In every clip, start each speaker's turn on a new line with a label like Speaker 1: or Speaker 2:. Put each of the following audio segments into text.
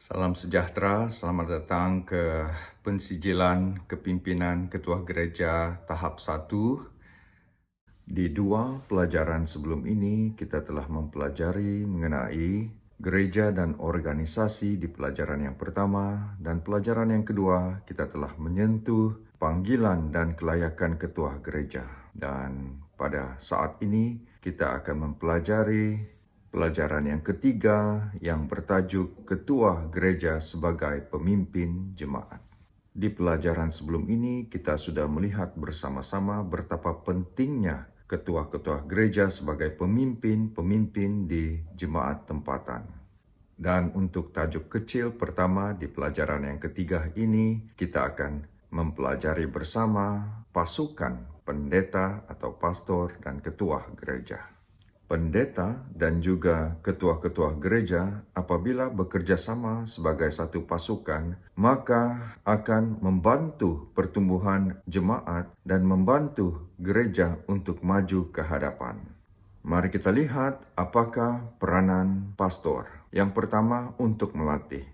Speaker 1: Salam sejahtera, selamat datang ke pensijilan kepimpinan Ketua Gereja tahap 1. Di dua pelajaran sebelum ini, kita telah mempelajari mengenai gereja dan organisasi di pelajaran yang pertama, dan pelajaran yang kedua kita telah menyentuh panggilan dan kelayakan ketua gereja. Dan pada saat ini kita akan mempelajari pelajaran yang ketiga yang bertajuk Ketua Gereja sebagai Pemimpin Jemaat. Di pelajaran sebelum ini kita sudah melihat bersama-sama betapa pentingnya ketua-ketua gereja sebagai pemimpin-pemimpin di jemaat tempatan. Dan untuk tajuk kecil pertama di pelajaran yang ketiga ini, kita akan mempelajari bersama pasukan pendeta atau pastor dan ketua gereja. Pendeta dan juga ketua-ketua gereja apabila bekerja sama sebagai satu pasukan, maka akan membantu pertumbuhan jemaat dan membantu gereja untuk maju ke hadapan. Mari kita lihat apakah peranan pastor. Yang pertama, untuk melatih.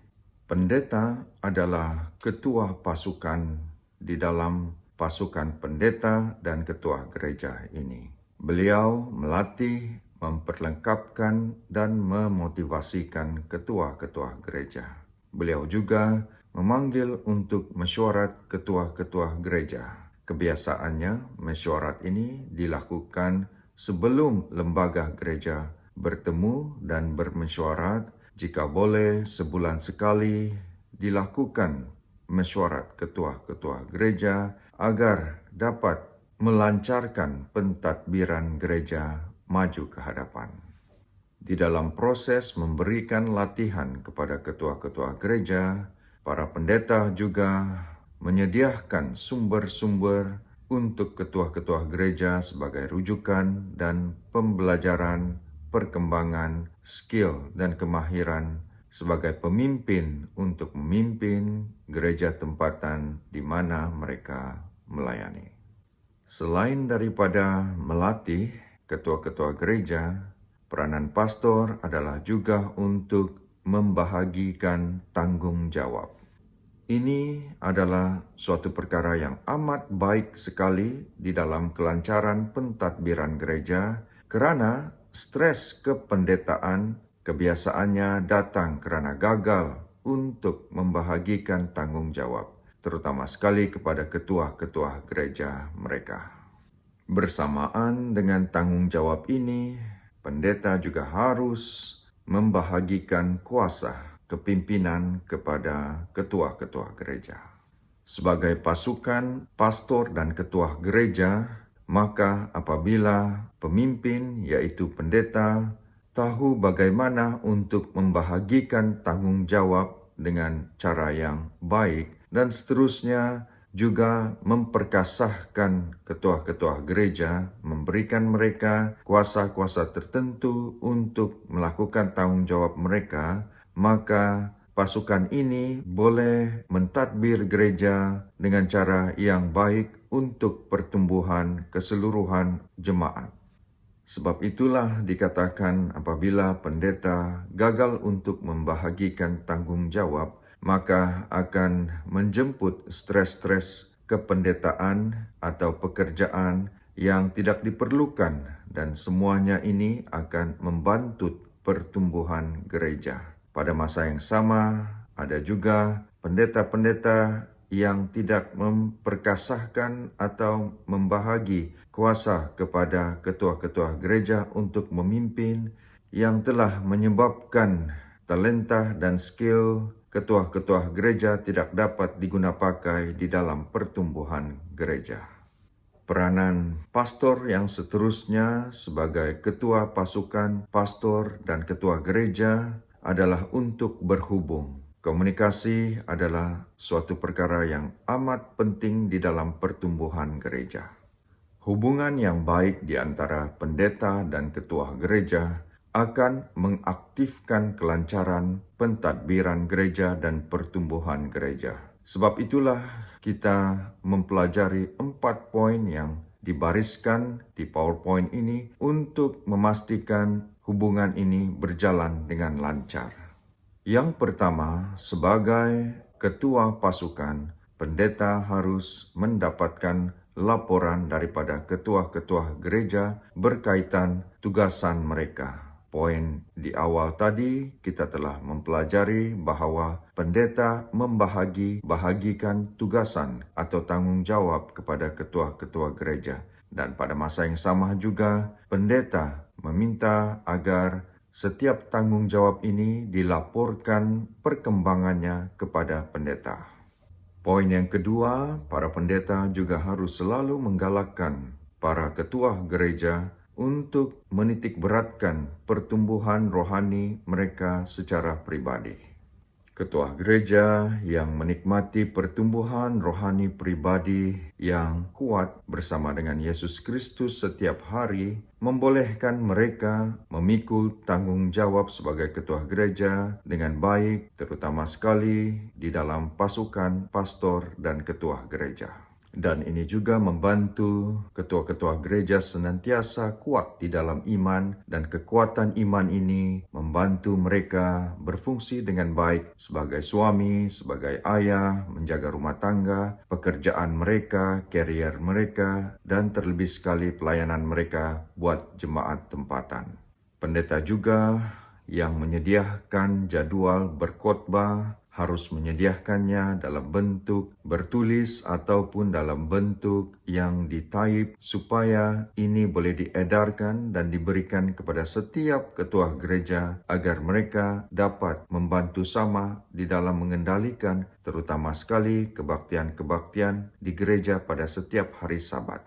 Speaker 1: Pendeta adalah ketua pasukan di dalam pasukan pendeta dan ketua gereja ini. Beliau melatih, memperlengkapkan, dan memotivasikan ketua-ketua gereja. Beliau juga memanggil untuk mesyuarat ketua-ketua gereja. Kebiasaannya, mesyuarat ini dilakukan sebelum lembaga gereja bertemu dan bermesyuarat. Jika boleh, sebulan sekali dilakukan mesyuarat ketua-ketua gereja agar dapat melancarkan pentadbiran gereja maju ke hadapan. Di dalam proses memberikan latihan kepada ketua-ketua gereja, para pendeta juga menyediakan sumber-sumber untuk ketua-ketua gereja sebagai rujukan dan pembelajaran, perkembangan, skill, dan kemahiran sebagai pemimpin untuk memimpin gereja tempatan di mana mereka melayani. Selain daripada melatih ketua-ketua gereja, peranan pastor adalah juga untuk membahagikan tanggung jawab. Ini adalah suatu perkara yang amat baik sekali di dalam kelancaran pentadbiran gereja, kerana stres kependetaan kebiasaannya datang kerana gagal untuk membahagikan tanggung jawab, terutama sekali kepada ketua-ketua gereja mereka. Bersamaan dengan tanggung jawab ini, pendeta juga harus membahagikan kuasa kepimpinan kepada ketua-ketua gereja. Sebagai pasukan, pastor dan ketua gereja, maka apabila pemimpin yaitu pendeta tahu bagaimana untuk membahagikan tanggung jawab dengan cara yang baik dan seterusnya juga memperkasahkan ketua-ketua gereja, memberikan mereka kuasa-kuasa tertentu untuk melakukan tanggung jawab mereka, maka pasukan ini boleh mentadbir gereja dengan cara yang baik untuk pertumbuhan keseluruhan jemaat. Sebab itulah dikatakan apabila pendeta gagal untuk membahagikan tanggung jawab, maka akan menjemput stres-stres kependetaan atau pekerjaan yang tidak diperlukan, dan semuanya ini akan membantu pertumbuhan gereja. Pada masa yang sama, ada juga pendeta-pendeta yang tidak memperkasahkan atau membahagi kuasa kepada ketua-ketua gereja untuk memimpin, yang telah menyebabkan talenta dan skill ketua-ketua gereja tidak dapat digunapakai di dalam pertumbuhan gereja. Peranan pastor yang seterusnya sebagai ketua pasukan, pastor, dan ketua gereja adalah untuk berhubung. Komunikasi adalah suatu perkara yang amat penting di dalam pertumbuhan gereja. Hubungan yang baik di antara pendeta dan ketua gereja akan mengaktifkan kelancaran pentadbiran gereja dan pertumbuhan gereja. Sebab itulah kita mempelajari 4 poin yang dibariskan di PowerPoint ini untuk memastikan hubungan ini berjalan dengan lancar. Yang pertama, sebagai ketua pasukan, pendeta harus mendapatkan laporan daripada ketua-ketua gereja berkaitan tugasan mereka. Poin di awal tadi kita telah mempelajari bahwa pendeta bahagikan tugasan atau tanggung jawab kepada ketua-ketua gereja. Dan pada masa yang sama juga, pendeta meminta agar setiap tanggung jawab ini dilaporkan perkembangannya kepada pendeta. Poin yang kedua, para pendeta juga harus selalu menggalakkan para ketua gereja untuk menitik beratkan pertumbuhan rohani mereka secara pribadi. Ketua gereja yang menikmati pertumbuhan rohani pribadi yang kuat bersama dengan Yesus Kristus setiap hari membolehkan mereka memikul tanggung jawab sebagai ketua gereja dengan baik, terutama sekali di dalam pasukan pastor dan ketua gereja. Dan ini juga membantu ketua-ketua gereja senantiasa kuat di dalam iman, dan kekuatan iman ini membantu mereka berfungsi dengan baik sebagai suami, sebagai ayah, menjaga rumah tangga, pekerjaan mereka, karier mereka, dan terlebih sekali pelayanan mereka buat jemaat tempatan. Pendeta juga yang menyediakan jadwal berkhotbah harus menyediakannya dalam bentuk bertulis ataupun dalam bentuk yang ditaip supaya ini boleh diedarkan dan diberikan kepada setiap ketua gereja agar mereka dapat membantu sama di dalam mengendalikan terutama sekali kebaktian-kebaktian di gereja pada setiap hari Sabat.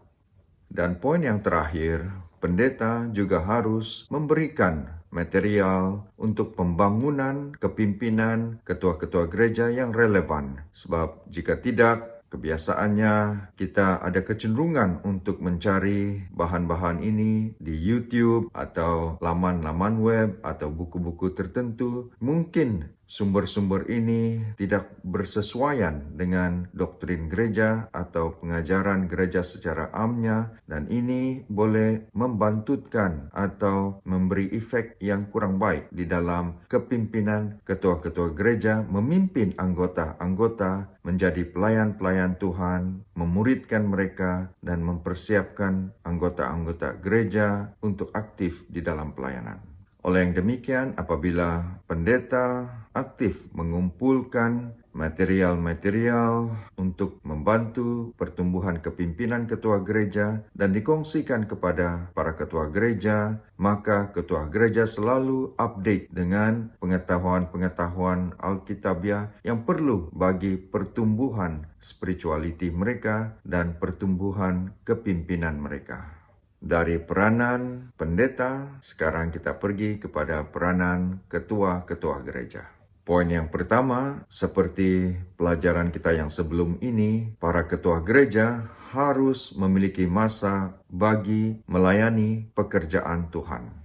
Speaker 1: Dan poin yang terakhir, pendeta juga harus memberikan material untuk pembangunan kepimpinan ketua-ketua gereja yang relevan. Sebab jika tidak, kebiasaannya kita ada kecenderungan untuk mencari bahan-bahan ini di YouTube atau laman-laman web atau buku-buku tertentu. Mungkin sumber-sumber ini tidak bersesuaian dengan doktrin gereja atau pengajaran gereja secara amnya, dan ini boleh membantutkan atau memberi efek yang kurang baik di dalam kepimpinan ketua-ketua gereja memimpin anggota-anggota menjadi pelayan-pelayan Tuhan, memuridkan mereka, dan mempersiapkan anggota-anggota gereja untuk aktif di dalam pelayanan. Oleh yang demikian, apabila pendeta aktif mengumpulkan material-material untuk membantu pertumbuhan kepimpinan ketua gereja dan dikongsikan kepada para ketua gereja, maka ketua gereja selalu update dengan pengetahuan-pengetahuan Alkitabiah yang perlu bagi pertumbuhan spirituality mereka dan pertumbuhan kepimpinan mereka. Dari peranan pendeta, sekarang kita pergi kepada peranan ketua-ketua gereja. Poin yang pertama, seperti pelajaran kita yang sebelum ini, para ketua gereja harus memiliki masa bagi melayani pekerjaan Tuhan.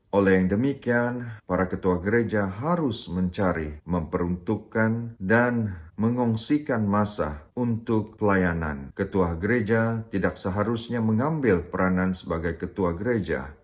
Speaker 1: Oleh yang demikian, para ketua gereja harus mencari, memperuntukkan, dan mengongsikan masa untuk pelayanan. Ketua gereja tidak seharusnya mengambil peranan sebagai ketua gereja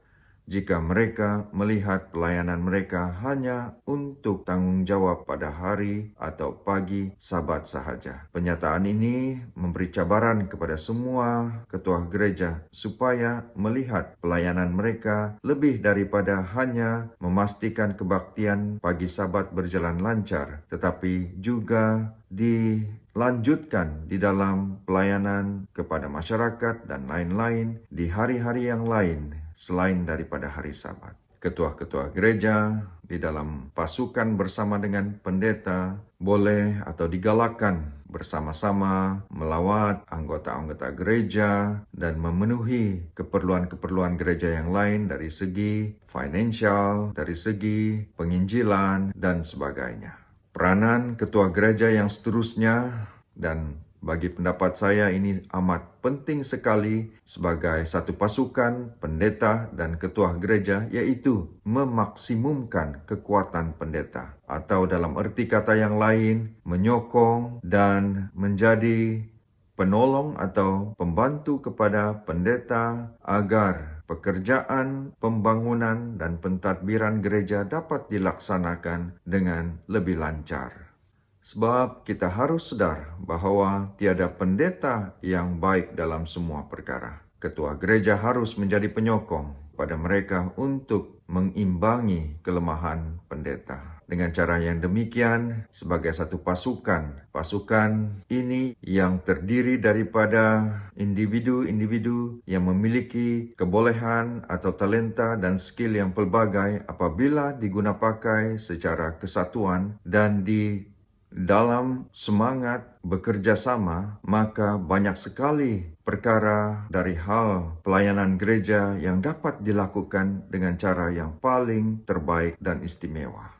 Speaker 1: jika mereka melihat pelayanan mereka hanya untuk tanggung jawab pada hari atau pagi Sabat sahaja. Penyataan ini memberi cabaran kepada semua ketua gereja supaya melihat pelayanan mereka lebih daripada hanya memastikan kebaktian pagi Sabat berjalan lancar, tetapi juga dilanjutkan di dalam pelayanan kepada masyarakat dan lain-lain di hari-hari yang lain selain daripada hari Sabat. Ketua-ketua gereja di dalam pasukan bersama dengan pendeta boleh atau digalakkan bersama-sama melawat anggota-anggota gereja dan memenuhi keperluan-keperluan gereja yang lain dari segi financial, dari segi penginjilan, dan sebagainya. Peranan ketua gereja yang seterusnya, dan bagi pendapat saya ini amat penting sekali sebagai satu pasukan, pendeta dan ketua gereja, yaitu memaksimumkan kekuatan pendeta. Atau dalam erti kata yang lain, menyokong dan menjadi penolong atau pembantu kepada pendeta agar pekerjaan pembangunan dan pentadbiran gereja dapat dilaksanakan dengan lebih lancar. Sebab kita harus sadar bahwa tiada pendeta yang baik dalam semua perkara. Ketua gereja harus menjadi penyokong pada mereka untuk mengimbangi kelemahan pendeta. Dengan cara yang demikian, sebagai satu pasukan ini yang terdiri daripada individu-individu yang memiliki kebolehan atau talenta dan skill yang pelbagai, apabila diguna pakai secara kesatuan dan di dalam semangat bekerja sama, maka banyak sekali perkara dari hal pelayanan gereja yang dapat dilakukan dengan cara yang paling terbaik dan istimewa.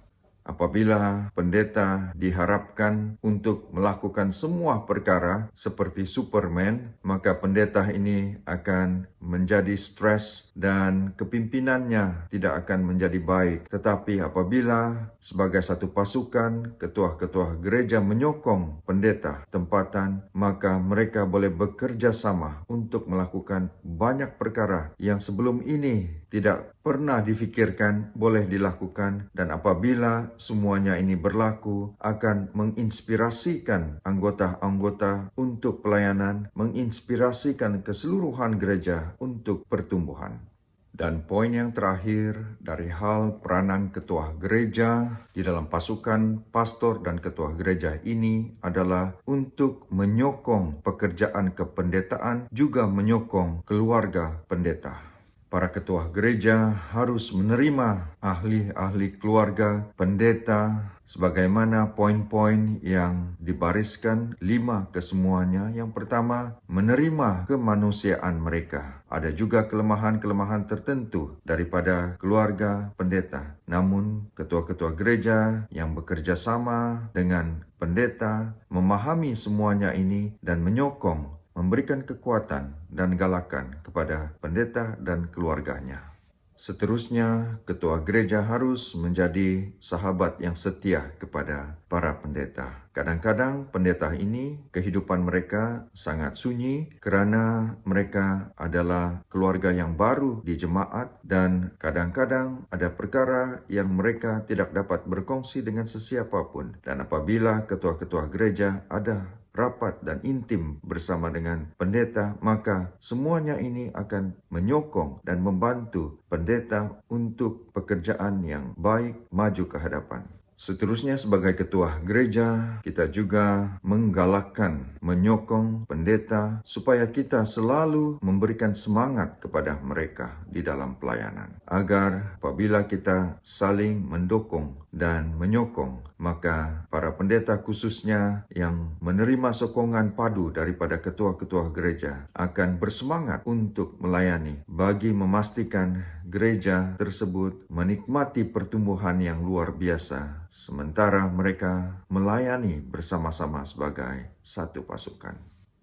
Speaker 1: Apabila pendeta diharapkan untuk melakukan semua perkara seperti Superman, maka pendeta ini akan menjadi stres dan kepimpinannya tidak akan menjadi baik. Tetapi apabila sebagai satu pasukan, ketua-ketua gereja menyokong pendeta tempatan, maka mereka boleh bekerja sama untuk melakukan banyak perkara yang sebelum ini tidak pernah difikirkan boleh dilakukan, dan apabila semuanya ini berlaku akan menginspirasikan anggota-anggota untuk pelayanan, menginspirasikan keseluruhan gereja untuk pertumbuhan. Dan poin yang terakhir dari hal peranan ketua gereja di dalam pasukan pastor dan ketua gereja ini adalah untuk menyokong pekerjaan kependetaan, juga menyokong keluarga pendeta. Para ketua gereja harus menerima ahli-ahli keluarga pendeta sebagaimana poin-poin yang dibariskan 5 kesemuanya. Yang pertama, menerima kemanusiaan mereka. Ada juga kelemahan-kelemahan tertentu daripada keluarga pendeta. Namun, ketua-ketua gereja yang bekerja sama dengan pendeta memahami semuanya ini dan menyokong, memberikan kekuatan dan galakan kepada pendeta dan keluarganya. Seterusnya, ketua gereja harus menjadi sahabat yang setia kepada para pendeta. Kadang-kadang pendeta ini, kehidupan mereka sangat sunyi kerana mereka adalah keluarga yang baru di jemaat, dan kadang-kadang ada perkara yang mereka tidak dapat berkongsi dengan sesiapa pun. Dan apabila ketua-ketua gereja ada rapat dan intim bersama dengan pendeta, maka semuanya ini akan menyokong dan membantu pendeta untuk pekerjaan yang baik maju ke hadapan. Seterusnya, sebagai ketua gereja, kita juga menggalakkan, menyokong pendeta supaya kita selalu memberikan semangat kepada mereka di dalam pelayanan. Agar apabila kita saling mendukung dan menyokong, maka para pendeta khususnya yang menerima sokongan padu daripada ketua-ketua gereja akan bersemangat untuk melayani bagi memastikan gereja tersebut menikmati pertumbuhan yang luar biasa, sementara mereka melayani bersama-sama sebagai satu pasukan.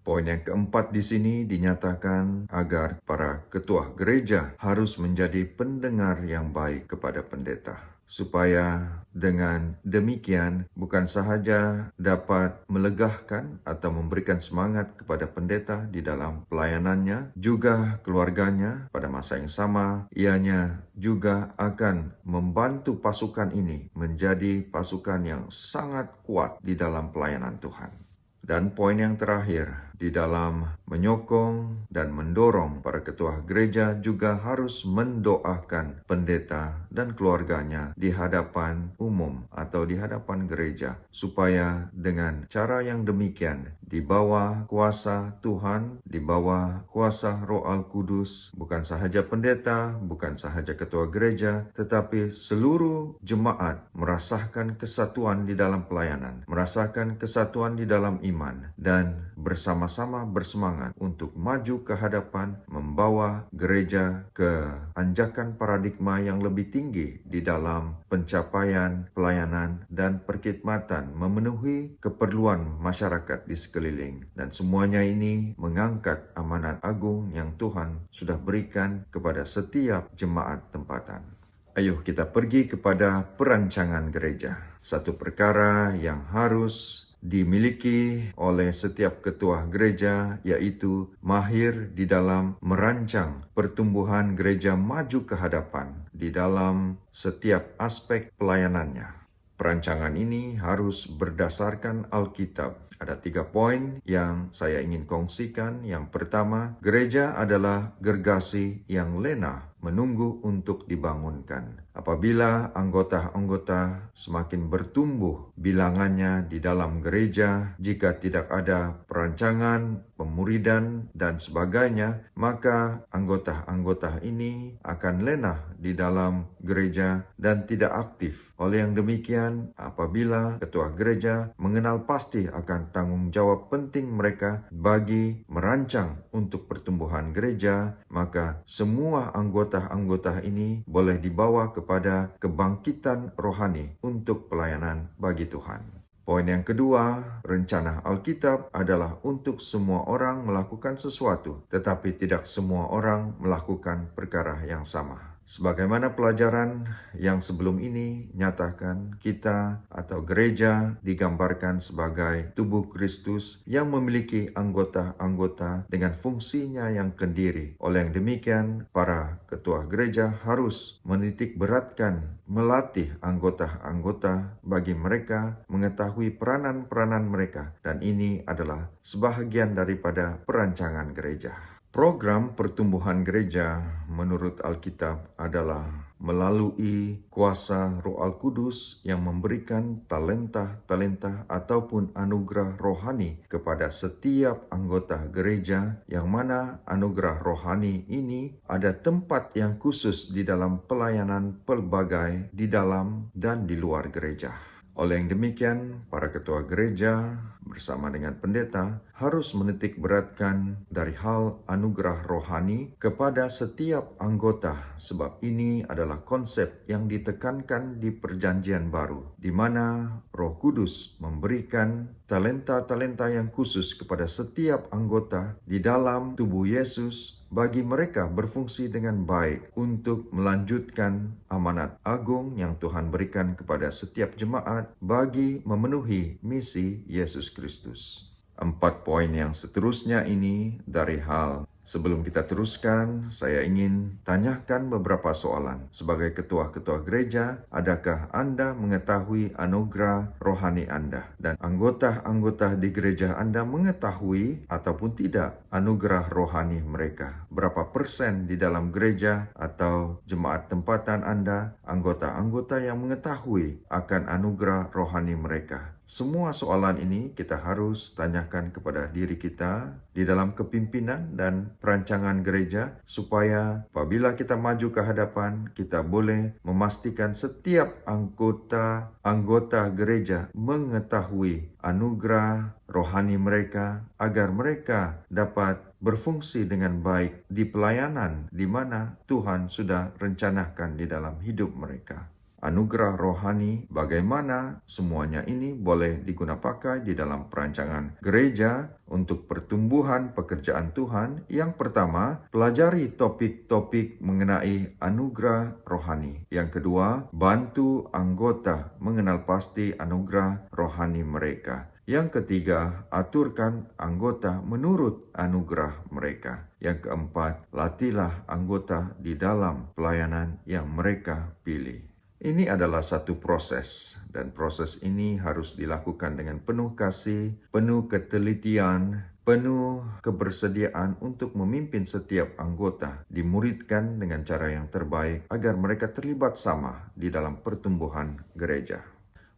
Speaker 1: Poin yang keempat di sini dinyatakan agar para ketua gereja harus menjadi pendengar yang baik kepada pendeta, supaya dengan demikian bukan sahaja dapat melegahkan atau memberikan semangat kepada pendeta di dalam pelayanannya, juga keluarganya pada masa yang sama, ianya juga akan membantu pasukan ini menjadi pasukan yang sangat kuat di dalam pelayanan Tuhan. Dan poin yang terakhir, di dalam menyokong dan mendorong para ketua gereja juga harus mendoakan pendeta dan keluarganya di hadapan umum atau di hadapan gereja, supaya dengan cara yang demikian, di bawah kuasa Tuhan, di bawah kuasa Roh Al Kudus, bukan sahaja pendeta, bukan sahaja ketua gereja, tetapi seluruh jemaat merasakan kesatuan di dalam pelayanan, merasakan kesatuan di dalam iman, dan bersama-sama bersemangat untuk maju ke hadapan, membawa gereja ke anjakan paradigma yang lebih tinggi di dalam pencapaian pelayanan dan perkhidmatan, memenuhi keperluan masyarakat di sekeliling. Dan semuanya ini mengangkat amanat agung yang Tuhan sudah berikan kepada setiap jemaat tempatan. Ayo kita pergi kepada perancangan gereja. Satu perkara yang harus dimiliki oleh setiap ketua gereja, yaitu mahir di dalam merancang pertumbuhan gereja maju ke hadapan di dalam setiap aspek pelayanannya. Perancangan ini harus berdasarkan Alkitab. Ada 3 poin yang saya ingin kongsikan. Yang pertama, gereja adalah gergasi yang lena menunggu untuk dibangunkan. Apabila anggota-anggota semakin bertumbuh bilangannya di dalam gereja, jika tidak ada perancangan, pemuridan, dan sebagainya, maka anggota-anggota ini akan lena di dalam gereja dan tidak aktif. Oleh yang demikian, apabila ketua gereja mengenal pasti akan tanggung jawab penting mereka bagi merancang untuk pertumbuhan gereja, maka semua anggota-anggota ini boleh dibawa kepada kebangkitan rohani untuk pelayanan bagi Tuhan. Poin yang kedua, rencana Alkitab adalah untuk semua orang melakukan sesuatu, tetapi tidak semua orang melakukan perkara yang sama. Sebagaimana pelajaran yang sebelum ini nyatakan, kita atau gereja digambarkan sebagai tubuh Kristus yang memiliki anggota-anggota dengan fungsinya yang kendiri. Oleh yang demikian, para ketua gereja harus menitik beratkan melatih anggota-anggota bagi mereka mengetahui peranan-peranan mereka, dan ini adalah sebahagian daripada perancangan gereja. Program pertumbuhan gereja menurut Alkitab adalah melalui kuasa Roh Al Kudus yang memberikan talenta-talenta ataupun anugerah rohani kepada setiap anggota gereja, yang mana anugerah rohani ini ada tempat yang khusus di dalam pelayanan pelbagai di dalam dan di luar gereja. Oleh yang demikian, para ketua gereja bersama dengan pendeta harus menitik beratkan dari hal anugerah rohani kepada setiap anggota, sebab ini adalah konsep yang ditekankan di Perjanjian Baru, di mana Roh Kudus memberikan talenta-talenta yang khusus kepada setiap anggota di dalam tubuh Yesus bagi mereka berfungsi dengan baik untuk melanjutkan amanat agung yang Tuhan berikan kepada setiap jemaat bagi memenuhi misi Yesus Kristus. 4 poin yang seterusnya ini dari hal. Sebelum kita teruskan, saya ingin tanyakan beberapa soalan. Sebagai ketua-ketua gereja, adakah Anda mengetahui anugerah rohani Anda? Dan anggota-anggota di gereja Anda mengetahui ataupun tidak anugerah rohani mereka? Berapa persen di dalam gereja atau jemaat tempatan Anda, anggota-anggota yang mengetahui akan anugerah rohani mereka? Semua soalan ini kita harus tanyakan kepada diri kita di dalam kepimpinan dan perancangan gereja, supaya apabila kita maju ke hadapan, kita boleh memastikan setiap anggota gereja mengetahui anugerah rohani mereka, agar mereka dapat berfungsi dengan baik di pelayanan di mana Tuhan sudah rencanakan di dalam hidup mereka. Anugerah rohani, bagaimana semuanya ini boleh digunapakai di dalam perancangan gereja untuk pertumbuhan pekerjaan Tuhan. Yang pertama, pelajari topik-topik mengenai anugerah rohani. Yang kedua, bantu anggota mengenal pasti anugerah rohani mereka. Yang ketiga, aturkan anggota menurut anugerah mereka. Yang keempat, latihlah anggota di dalam pelayanan yang mereka pilih. Ini adalah satu proses, dan proses ini harus dilakukan dengan penuh kasih, penuh ketelitian, penuh kebersediaan untuk memimpin setiap anggota, dimuridkan dengan cara yang terbaik agar mereka terlibat sama di dalam pertumbuhan gereja.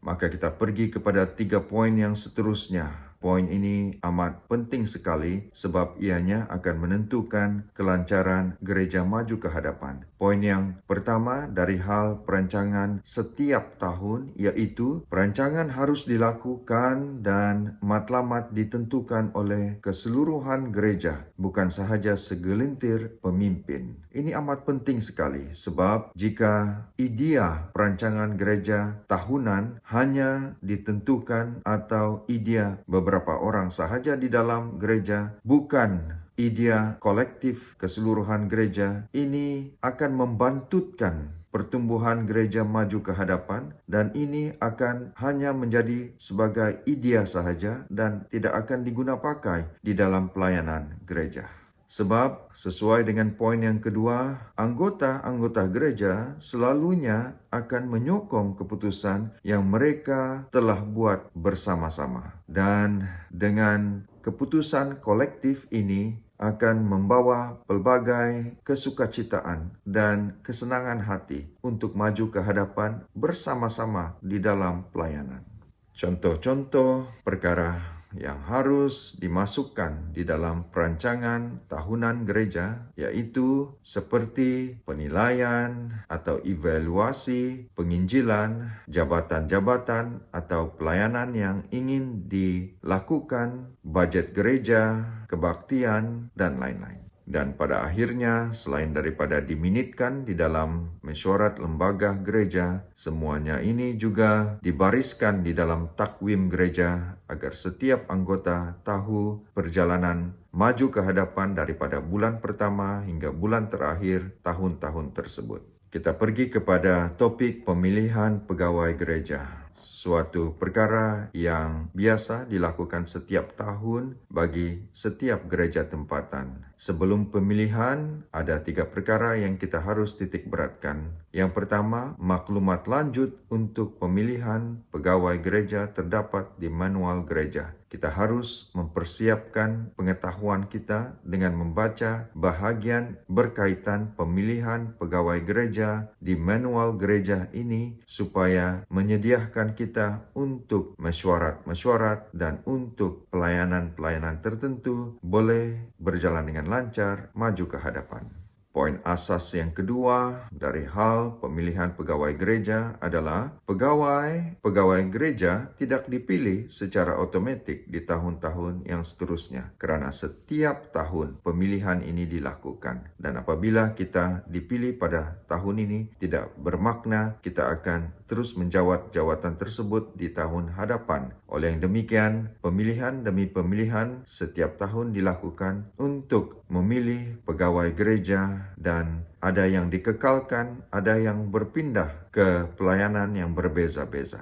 Speaker 1: Maka kita pergi kepada 3 poin yang seterusnya. Poin ini amat penting sekali sebab ianya akan menentukan kelancaran gereja maju ke hadapan. Poin yang pertama dari hal perancangan setiap tahun, yaitu perancangan harus dilakukan dan matlamat ditentukan oleh keseluruhan gereja, bukan sahaja segelintir pemimpin. Ini amat penting sekali sebab jika idea perancangan gereja tahunan hanya ditentukan atau idea beberapa orang sahaja di dalam gereja, bukan idea kolektif keseluruhan gereja, ini akan membantutkan pertumbuhan gereja maju ke hadapan, dan ini akan hanya menjadi sebagai idea sahaja dan tidak akan diguna pakai di dalam pelayanan gereja. Sebab sesuai dengan poin yang kedua, anggota-anggota gereja selalunya akan menyokong keputusan yang mereka telah buat bersama-sama. Dan dengan keputusan kolektif ini akan membawa pelbagai kesukacitaan dan kesenangan hati untuk maju ke hadapan bersama-sama di dalam pelayanan. Contoh-contoh perkara yang harus dimasukkan di dalam perancangan tahunan gereja, yaitu seperti penilaian atau evaluasi, penginjilan, jabatan-jabatan atau pelayanan yang ingin dilakukan, budget gereja, kebaktian, dan lain-lain. Dan pada akhirnya, selain daripada diminitkan di dalam mesyuarat lembaga gereja, semuanya ini juga dibariskan di dalam takwim gereja agar setiap anggota tahu perjalanan maju ke hadapan daripada bulan pertama hingga bulan terakhir tahun-tahun tersebut. Kita pergi kepada topik pemilihan pegawai gereja. Suatu perkara yang biasa dilakukan setiap tahun bagi setiap gereja tempatan. Sebelum pemilihan, ada 3 perkara yang kita harus titik beratkan. Yang pertama, maklumat lanjut untuk pemilihan pegawai gereja terdapat di manual gereja. Kita harus mempersiapkan pengetahuan kita dengan membaca bahagian berkaitan pemilihan pegawai gereja di manual gereja ini supaya menyediakan kita untuk mesyuarat dan untuk pelayanan-pelayanan tertentu boleh berjalan dengan lancar maju ke hadapan. Poin asas yang kedua dari hal pemilihan pegawai gereja adalah pegawai gereja tidak dipilih secara otomatik di tahun-tahun yang seterusnya kerana setiap tahun pemilihan ini dilakukan. Dan apabila kita dipilih pada tahun ini, tidak bermakna kita akan terus menjawat jawatan tersebut di tahun hadapan. Oleh yang demikian, pemilihan demi pemilihan setiap tahun dilakukan untuk memilih pegawai gereja, dan ada yang dikekalkan, ada yang berpindah ke pelayanan yang berbeza-beza.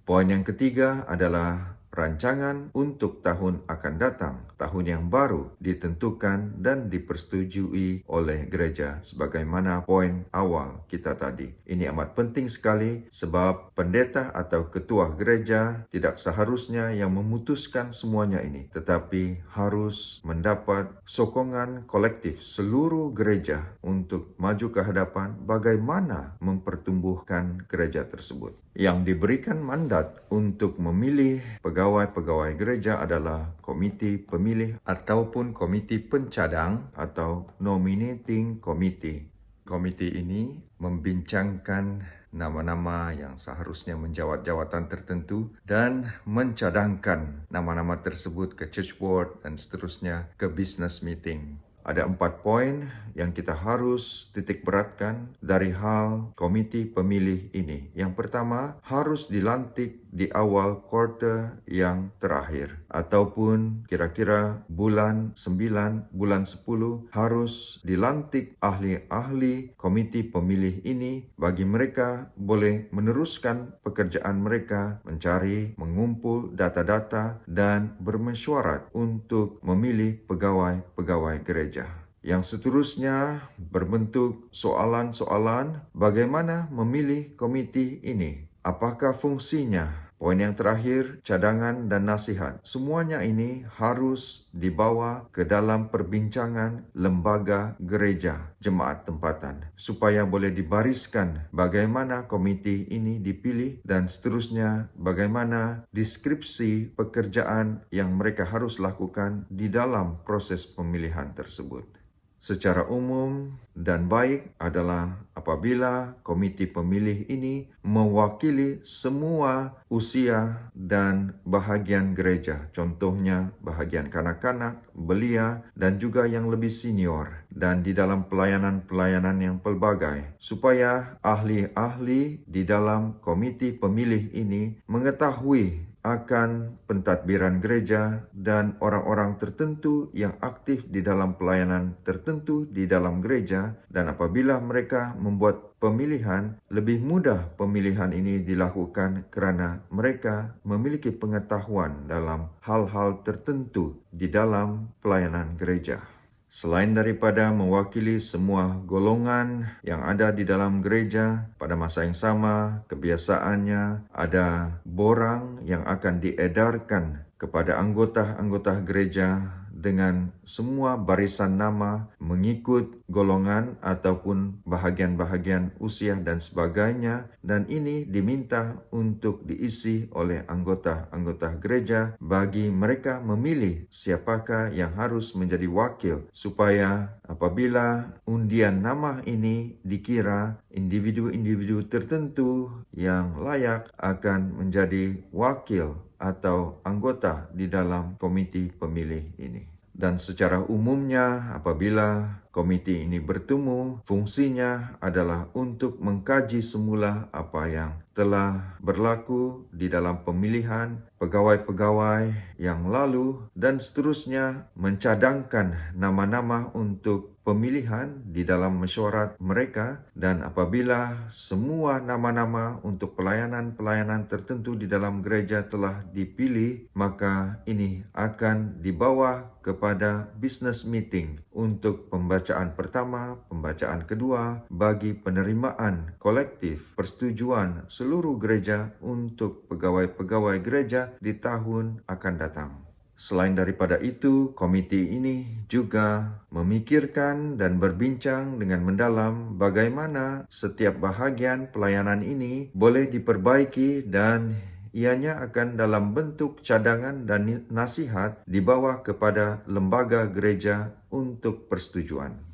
Speaker 1: Poin yang ketiga adalah rancangan untuk tahun akan datang, tahun yang baru ditentukan dan dipersetujui oleh gereja sebagaimana poin awal kita tadi. Ini amat penting sekali sebab pendeta atau ketua gereja tidak seharusnya yang memutuskan semuanya ini, tetapi harus mendapat sokongan kolektif seluruh gereja untuk maju ke hadapan bagaimana mempertumbuhkan gereja tersebut. Yang diberikan mandat untuk memilih pegawai-pegawai gereja adalah komiti pemilih ataupun komiti pencadang atau nominating committee. Komiti ini membincangkan nama-nama yang seharusnya menjawat jawatan tertentu dan mencadangkan nama-nama tersebut ke church board dan seterusnya ke business meeting. Ada 4 poin yang kita harus titik beratkan dari hal komiti pemilih ini. Yang pertama, harus dilantik di awal kuartal yang terakhir ataupun kira-kira bulan 9, bulan 10 harus dilantik ahli-ahli komiti pemilih ini bagi mereka boleh meneruskan pekerjaan mereka mencari, mengumpul data-data dan bermesyuarat untuk memilih pegawai-pegawai gereja. Yang seterusnya berbentuk soalan-soalan bagaimana memilih komiti ini. Apakah fungsinya? Poin yang terakhir, cadangan dan nasihat. Semuanya ini harus dibawa ke dalam perbincangan lembaga gereja, jemaat tempatan, supaya boleh dibariskan bagaimana komiti ini dipilih dan seterusnya bagaimana deskripsi pekerjaan yang mereka harus lakukan di dalam proses pemilihan tersebut. Secara umum dan baik adalah apabila komiti pemilih ini mewakili semua usia dan bahagian gereja. Contohnya bahagian kanak-kanak, belia, dan juga yang lebih senior. Dan di dalam pelayanan-pelayanan yang pelbagai. Supaya ahli-ahli di dalam komiti pemilih ini mengetahui akan pentadbiran gereja dan orang-orang tertentu yang aktif di dalam pelayanan tertentu di dalam gereja, dan apabila mereka membuat pemilihan, lebih mudah pemilihan ini dilakukan kerana mereka memiliki pengetahuan dalam hal-hal tertentu di dalam pelayanan gereja. Selain daripada mewakili semua golongan yang ada di dalam gereja, pada masa yang sama, kebiasaannya ada borang yang akan diedarkan kepada anggota-anggota gereja dengan semua barisan nama mengikut golongan ataupun bahagian-bahagian usia dan sebagainya, dan ini diminta untuk diisi oleh anggota-anggota gereja bagi mereka memilih siapakah yang harus menjadi wakil, supaya apabila undian nama ini dikira individu-individu tertentu yang layak akan menjadi wakil atau anggota di dalam komiti pemilih ini. Dan secara umumnya apabila komiti ini bertemu, fungsinya adalah untuk mengkaji semula apa yang telah berlaku di dalam pemilihan pegawai-pegawai yang lalu, dan seterusnya mencadangkan nama-nama untuk pemilihan di dalam mesyuarat mereka. Dan apabila semua nama-nama untuk pelayanan-pelayanan tertentu di dalam gereja telah dipilih, maka ini akan dibawa kepada business meeting untuk pembacaan pertama, pembacaan kedua, bagi penerimaan kolektif persetujuan seluruh gereja untuk pegawai-pegawai gereja di tahun akan datang. Selain daripada itu, komiti ini juga memikirkan dan berbincang dengan mendalam bagaimana setiap bahagian pelayanan ini boleh diperbaiki, dan ianya akan dalam bentuk cadangan dan nasihat dibawa kepada lembaga gereja untuk persetujuan.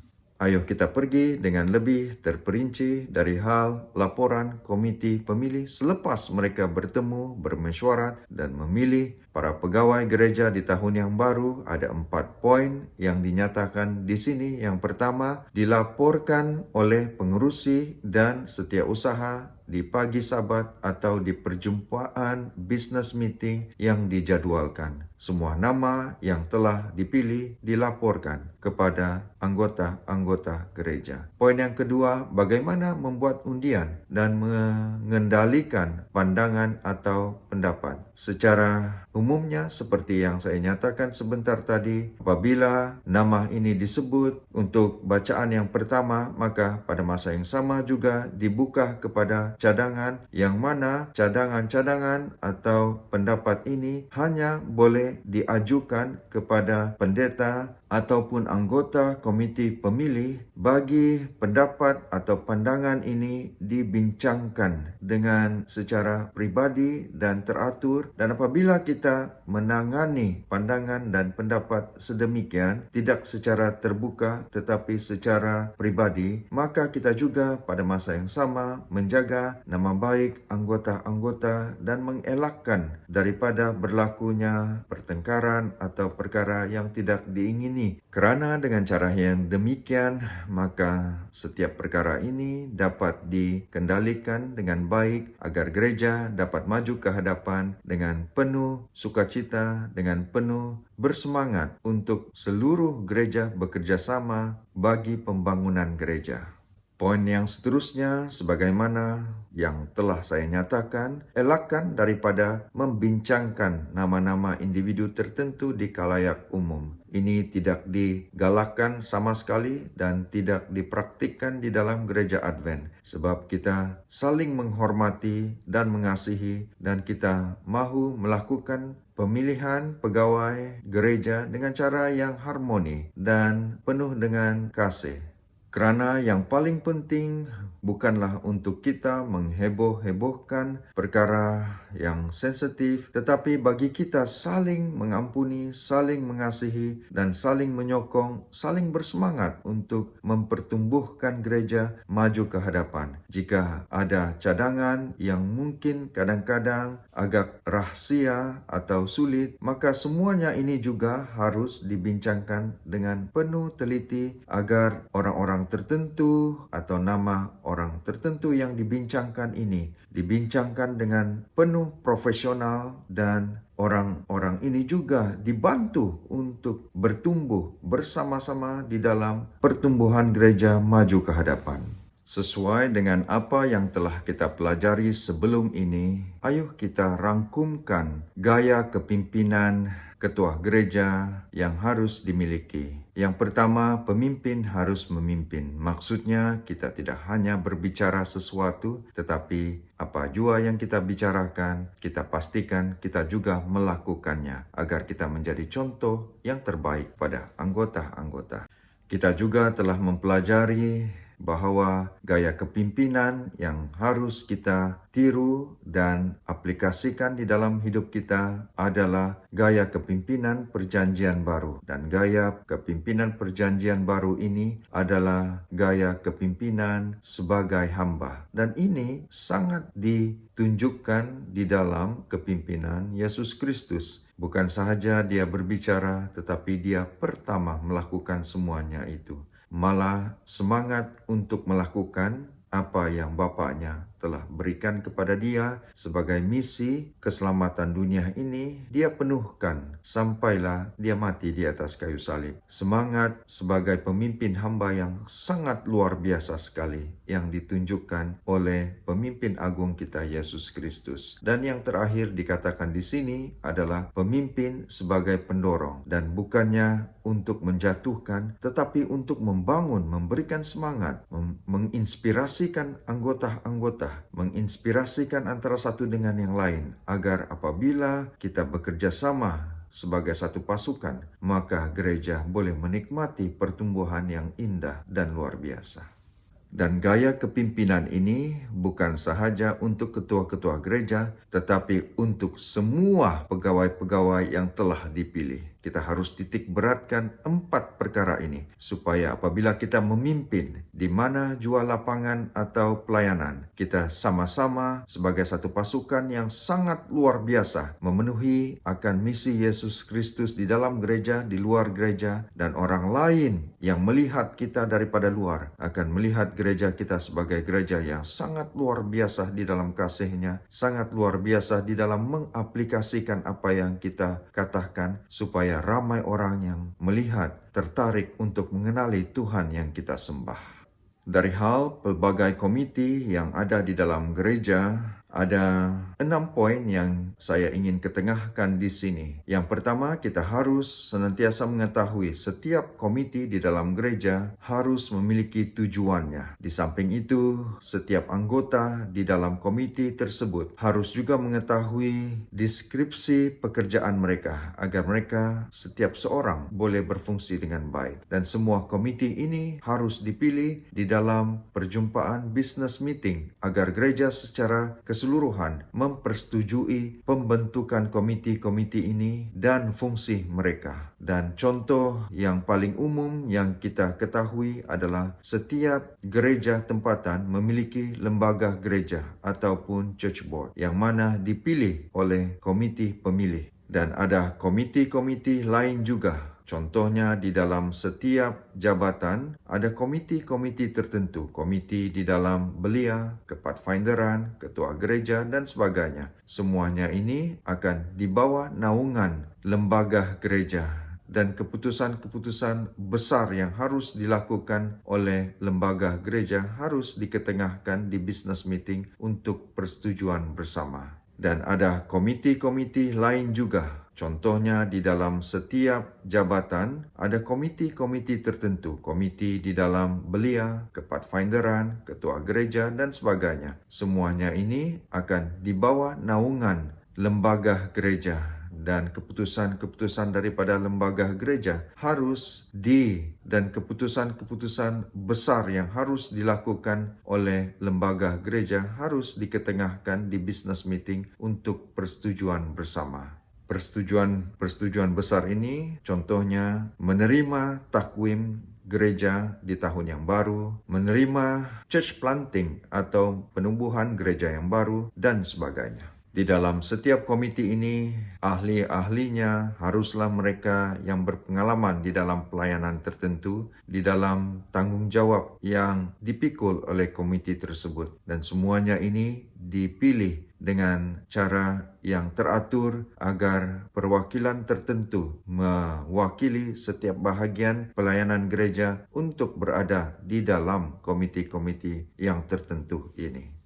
Speaker 1: Ayo kita pergi dengan lebih terperinci dari hal laporan komiti pemilih selepas mereka bertemu, bermesyuarat dan memilih para pegawai gereja di tahun yang baru. Ada 4 poin yang dinyatakan di sini. Yang pertama, dilaporkan oleh pengerusi dan setiausaha di pagi Sabat atau di perjumpaan business meeting yang dijadwalkan. Semua nama yang telah dipilih dilaporkan kepada anggota-anggota gereja. Poin yang kedua, bagaimana membuat undian dan mengendalikan pandangan atau pendapat. Secara umumnya seperti yang saya nyatakan sebentar tadi, apabila nama ini disebut untuk bacaan yang pertama, maka pada masa yang sama juga dibuka kepada cadangan, yang mana cadangan-cadangan atau pendapat ini hanya boleh diajukan kepada pendeta ataupun anggota komiti pemilih bagi pendapat atau pandangan ini dibincangkan dengan secara pribadi dan teratur. Dan apabila kita menangani pandangan dan pendapat sedemikian, tidak secara terbuka tetapi secara pribadi, maka kita juga pada masa yang sama menjaga nama baik anggota-anggota dan mengelakkan daripada berlakunya pertengkaran atau perkara yang tidak diingini. Kerana dengan cara yang demikian, maka setiap perkara ini dapat dikendalikan dengan baik agar gereja dapat maju ke hadapan dengan penuh sukacita, dengan penuh bersemangat untuk seluruh gereja bekerja sama bagi pembangunan gereja. Poin yang seterusnya, sebagaimana yang telah saya nyatakan, elakkan daripada membincangkan nama-nama individu tertentu di khalayak umum. Ini tidak digalakkan sama sekali dan tidak dipraktikkan di dalam gereja Advent, sebab kita saling menghormati dan mengasihi, dan kita mahu melakukan pemilihan pegawai gereja dengan cara yang harmoni dan penuh dengan kasih. Kerana yang paling penting bukanlah untuk kita mengheboh-hebohkan perkara yang sensitif, tetapi bagi kita saling mengampuni, saling mengasihi, dan saling menyokong, saling bersemangat untuk mempertumbuhkan gereja maju ke hadapan. Jika ada cadangan yang mungkin kadang-kadang agak rahsia atau sulit, maka semuanya ini juga harus dibincangkan dengan penuh teliti agar orang-orang tertentu atau nama orang-orang tertentu yang dibincangkan ini dibincangkan dengan penuh profesional, dan orang-orang ini juga dibantu untuk bertumbuh bersama-sama di dalam pertumbuhan gereja maju ke hadapan. Sesuai dengan apa yang telah kita pelajari sebelum ini, ayo kita rangkumkan gaya kepimpinan ketua gereja yang harus dimiliki. Yang pertama, pemimpin harus memimpin. Maksudnya, kita tidak hanya berbicara sesuatu, tetapi apa jua yang kita bicarakan, kita pastikan kita juga melakukannya, agar kita menjadi contoh yang terbaik pada anggota-anggota. Kita juga telah mempelajari bahwa gaya kepimpinan yang harus kita tiru dan aplikasikan di dalam hidup kita adalah gaya kepimpinan perjanjian baru. Dan gaya kepimpinan perjanjian baru ini adalah gaya kepimpinan sebagai hamba. Dan ini sangat ditunjukkan di dalam kepimpinan Yesus Kristus. Bukan sahaja dia berbicara, tetapi dia pertama melakukan semuanya itu. Malah semangat untuk melakukan apa yang Bapaknya telah berikan kepada dia sebagai misi keselamatan dunia ini, dia penuhkan sampailah dia mati di atas kayu salib. Semangat sebagai pemimpin hamba yang sangat luar biasa sekali yang ditunjukkan oleh pemimpin agung kita Yesus Kristus. Dan yang terakhir dikatakan di sini adalah pemimpin sebagai pendorong, dan bukannya untuk menjatuhkan, tetapi untuk membangun, memberikan semangat, menginspirasikan anggota-anggota, menginspirasikan antara satu dengan yang lain, agar apabila kita bekerja sama sebagai satu pasukan, maka gereja boleh menikmati pertumbuhan yang indah dan luar biasa. Dan gaya kepimpinan ini bukan sahaja untuk ketua-ketua gereja, tetapi untuk semua pegawai-pegawai yang telah dipilih. Kita harus titik beratkan 4 perkara ini, supaya apabila kita memimpin di mana jua lapangan atau pelayanan, kita sama-sama sebagai satu pasukan yang sangat luar biasa memenuhi akan misi Yesus Kristus di dalam gereja, di luar gereja, dan orang lain yang melihat kita daripada luar akan melihat gereja kita sebagai gereja yang sangat luar biasa di dalam kasih-Nya, sangat luar biasa di dalam mengaplikasikan apa yang kita katakan, supaya ramai orang yang melihat, tertarik untuk mengenali Tuhan yang kita sembah. Dari hal pelbagai komiti yang ada di dalam gereja, ada 6 poin yang saya ingin ketengahkan di sini. Yang pertama, kita harus senantiasa mengetahui setiap komiti di dalam gereja harus memiliki tujuannya. Di samping itu, setiap anggota di dalam komiti tersebut harus juga mengetahui deskripsi pekerjaan mereka, agar mereka setiap seorang boleh berfungsi dengan baik. Dan semua komiti ini harus dipilih di dalam perjumpaan business meeting, agar gereja secara keseluruhan mempersetujui pembentukan komiti-komiti ini dan fungsi mereka. Dan contoh yang paling umum yang kita ketahui adalah setiap gereja tempatan memiliki lembaga gereja ataupun church board yang mana dipilih oleh komiti pemilih. Dan ada komiti-komiti lain juga. Contohnya di dalam setiap jabatan ada komiti-komiti tertentu, komiti di dalam belia, kepathfinderan, ketua gereja, dan sebagainya. Semuanya ini akan dibawa naungan lembaga gereja, dan keputusan-keputusan besar yang harus dilakukan oleh lembaga gereja harus diketengahkan di business meeting untuk persetujuan bersama. Dan ada komiti-komiti lain juga. Contohnya di dalam setiap jabatan ada komiti-komiti tertentu, komiti di dalam belia, kepathfinderan, ketua gereja, dan sebagainya. Semuanya ini akan dibawa naungan lembaga gereja, dan keputusan-keputusan daripada lembaga gereja harus dan keputusan-keputusan besar yang harus dilakukan oleh lembaga gereja harus diketengahkan di business meeting untuk persetujuan bersama. Persetujuan besar ini contohnya menerima takwim gereja di tahun yang baru, menerima church planting atau penumbuhan gereja yang baru, dan sebagainya. Di dalam setiap komiti ini, ahli-ahlinya haruslah mereka yang berpengalaman di dalam pelayanan tertentu, di dalam tanggung jawab yang dipikul oleh komiti tersebut. Dan semuanya ini dipilih dengan cara yang teratur agar perwakilan tertentu mewakili setiap bahagian pelayanan gereja untuk berada di dalam komiti-komiti yang tertentu ini.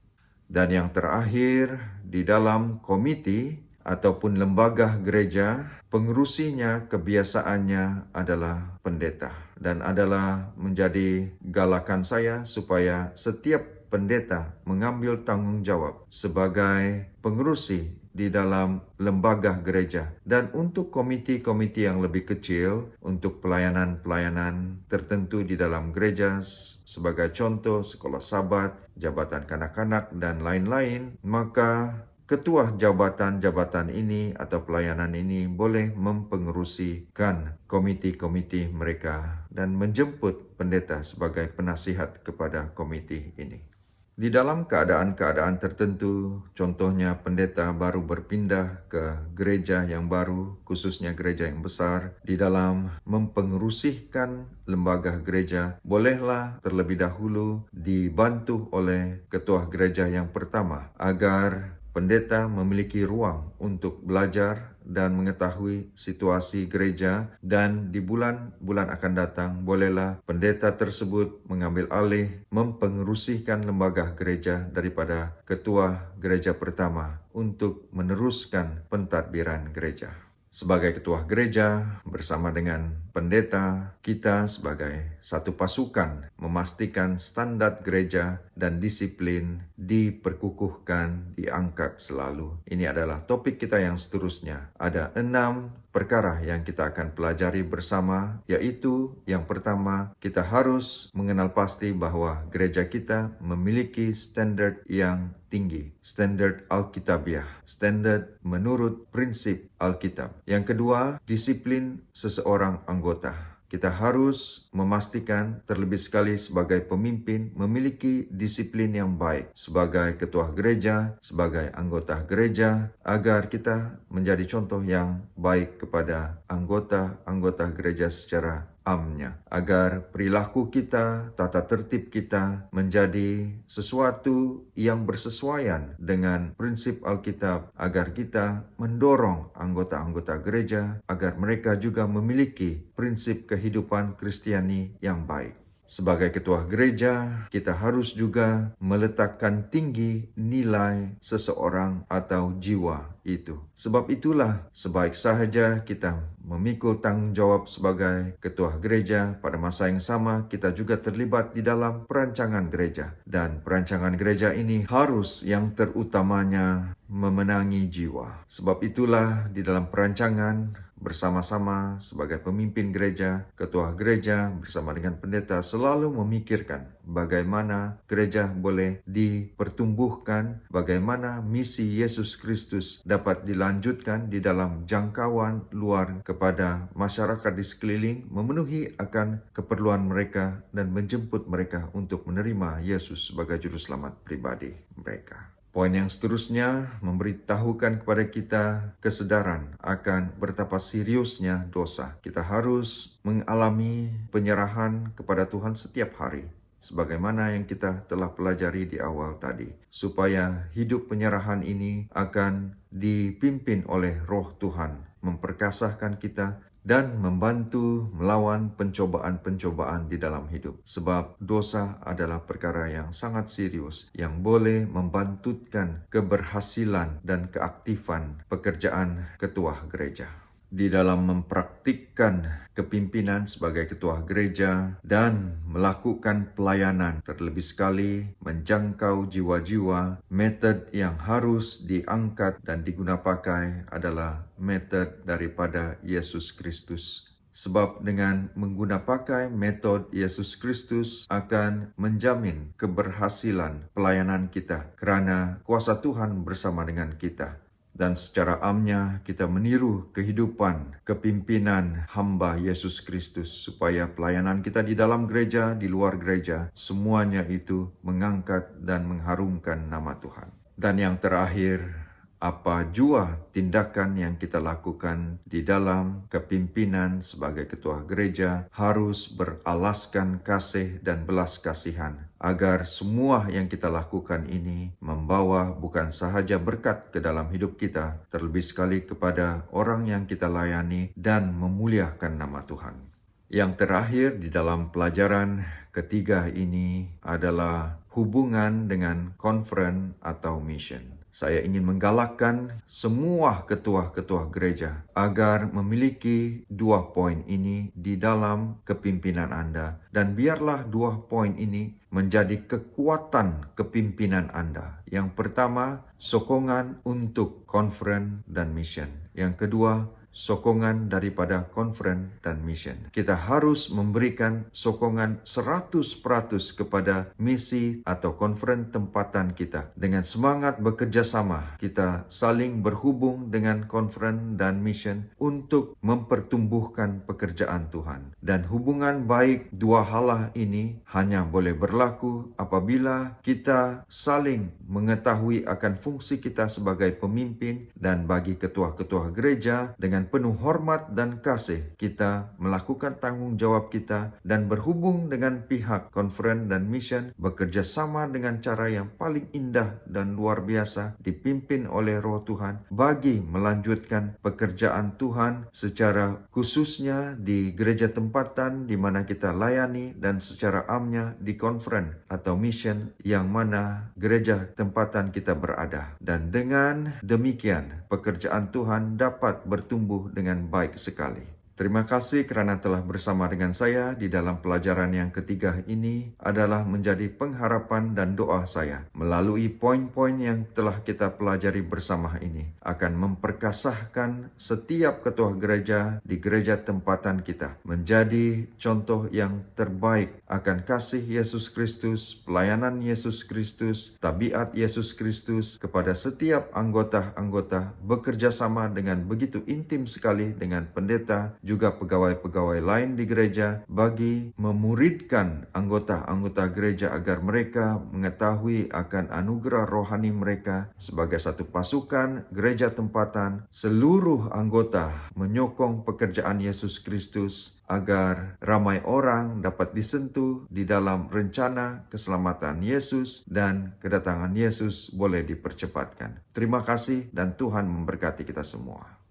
Speaker 1: Dan yang terakhir, di dalam komiti ataupun lembaga gereja, pengurusinya kebiasaannya adalah pendeta. Dan adalah menjadi galakan saya supaya setiap pendeta mengambil tanggung jawab sebagai pengurusi di dalam lembaga gereja. Dan untuk komiti-komiti yang lebih kecil, untuk pelayanan-pelayanan tertentu di dalam gereja, sebagai contoh sekolah sabat, jabatan kanak-kanak, dan lain-lain, maka ketua jabatan-jabatan ini atau pelayanan ini boleh mempengerusikan komiti-komiti mereka dan menjemput pendeta sebagai penasihat kepada komiti ini. Di dalam keadaan-keadaan tertentu, contohnya pendeta baru berpindah ke gereja yang baru, khususnya gereja yang besar, di dalam mempengerusikan lembaga gereja, bolehlah terlebih dahulu dibantu oleh ketua gereja yang pertama, agar pendeta memiliki ruang untuk belajar dan mengetahui situasi gereja, dan di bulan-bulan akan datang bolehlah pendeta tersebut mengambil alih mempengerusikan lembaga gereja daripada ketua gereja pertama untuk meneruskan pentadbiran gereja. Sebagai ketua gereja bersama dengan pendeta, kita sebagai satu pasukan memastikan standar gereja dan disiplin diperkukuhkan, diangkat selalu. Ini adalah topik kita yang seterusnya. Ada 6 perkara yang kita akan pelajari bersama, yaitu yang pertama, kita harus mengenal pasti bahwa gereja kita memiliki standar yang tinggi, standar Alkitabiah, standar menurut prinsip Alkitab. Yang kedua, disiplin seseorang anggota. Kita harus memastikan terlebih sekali sebagai pemimpin memiliki disiplin yang baik sebagai ketua gereja, sebagai anggota gereja, agar kita menjadi contoh yang baik kepada anggota-anggota gereja secara amnya, agar perilaku kita, tata tertib kita menjadi sesuatu yang bersesuaian dengan prinsip Alkitab, agar kita mendorong anggota-anggota gereja agar mereka juga memiliki prinsip kehidupan Kristiani yang baik. Sebagai ketua gereja, kita harus juga meletakkan tinggi nilai seseorang atau jiwa itu. Sebab itulah sebaik sahaja kita memikul tanggung jawab sebagai ketua gereja, pada masa yang sama kita juga terlibat di dalam perancangan gereja. Dan perancangan gereja ini harus yang terutamanya memenangi jiwa. Sebab itulah di dalam perancangan bersama-sama sebagai pemimpin gereja, ketua gereja bersama dengan pendeta selalu memikirkan bagaimana gereja boleh dipertumbuhkan, bagaimana misi Yesus Kristus dapat dilanjutkan di dalam jangkauan luar kepada masyarakat di sekeliling, memenuhi akan keperluan mereka dan menjemput mereka untuk menerima Yesus sebagai juru selamat pribadi mereka. Poin yang seterusnya memberitahukan kepada kita kesedaran akan betapa seriusnya dosa. Kita harus mengalami penyerahan kepada Tuhan setiap hari, sebagaimana yang kita telah pelajari di awal tadi, supaya hidup penyerahan ini akan dipimpin oleh Roh Tuhan, memperkasahkan kita dan membantu melawan pencobaan-pencobaan di dalam hidup. Sebab dosa adalah perkara yang sangat serius yang boleh membantutkan keberhasilan dan keaktifan pekerjaan ketua gereja. Di dalam mempraktikkan kepimpinan sebagai ketua gereja dan melakukan pelayanan, terlebih sekali menjangkau jiwa-jiwa, metode yang harus diangkat dan digunakan pakai adalah metode daripada Yesus Kristus. Sebab dengan menggunakan pakai metode Yesus Kristus akan menjamin keberhasilan pelayanan kita, kerana kuasa Tuhan bersama dengan kita. Dan secara amnya kita meniru kehidupan kepimpinan hamba Yesus Kristus, supaya pelayanan kita di dalam gereja, di luar gereja, semuanya itu mengangkat dan mengharumkan nama Tuhan. Dan yang terakhir Apa jua tindakan yang kita lakukan di dalam kepimpinan sebagai ketua gereja harus beralaskan kasih dan belas kasihan, agar semua yang kita lakukan ini membawa bukan sahaja berkat ke dalam hidup kita, terlebih sekali kepada orang yang kita layani dan memuliakan nama Tuhan. Yang terakhir di dalam pelajaran ketiga ini adalah hubungan dengan konferen atau mission. Saya ingin menggalakkan semua ketua-ketua gereja agar memiliki 2 poin ini di dalam kepimpinan Anda, dan biarlah 2 poin ini menjadi kekuatan kepimpinan Anda. Yang pertama, sokongan untuk konferen dan mission. Yang kedua, sokongan daripada konferen dan mission. Kita harus memberikan sokongan 100% kepada misi atau konferen tempatan kita. Dengan semangat bekerja sama, kita saling berhubung dengan konferen dan mission untuk mempertumbuhkan pekerjaan Tuhan. Dan hubungan baik dua hal ini hanya boleh berlaku apabila kita saling mengetahui akan fungsi kita sebagai pemimpin, dan bagi ketua-ketua gereja dengan penuh hormat dan kasih kita melakukan tanggung jawab kita dan berhubung dengan pihak konferen dan mission, bekerja sama dengan cara yang paling indah dan luar biasa dipimpin oleh Roh Tuhan bagi melanjutkan pekerjaan Tuhan secara khususnya di gereja tempatan di mana kita layani, dan secara amnya di konferen atau mission yang mana gereja tempatan kita berada. Dan dengan demikian pekerjaan Tuhan dapat bertumbuh dengan baik sekali. Terima kasih kerana telah bersama dengan saya di dalam pelajaran yang ketiga ini. Adalah menjadi pengharapan dan doa saya melalui poin-poin yang telah kita pelajari bersama ini akan memperkasahkan setiap ketua gereja di gereja tempatan kita menjadi contoh yang terbaik akan kasih Yesus Kristus, pelayanan Yesus Kristus, tabiat Yesus Kristus kepada setiap anggota-anggota, bekerja sama dengan begitu intim sekali dengan pendeta, juga pegawai-pegawai lain di gereja, bagi memuridkan anggota-anggota gereja agar mereka mengetahui akan anugerah rohani mereka sebagai satu pasukan gereja tempatan. Seluruh anggota menyokong pekerjaan Yesus Kristus agar ramai orang dapat disentuh di dalam rencana keselamatan Yesus dan kedatangan Yesus boleh dipercepatkan. Terima kasih dan Tuhan memberkati kita semua.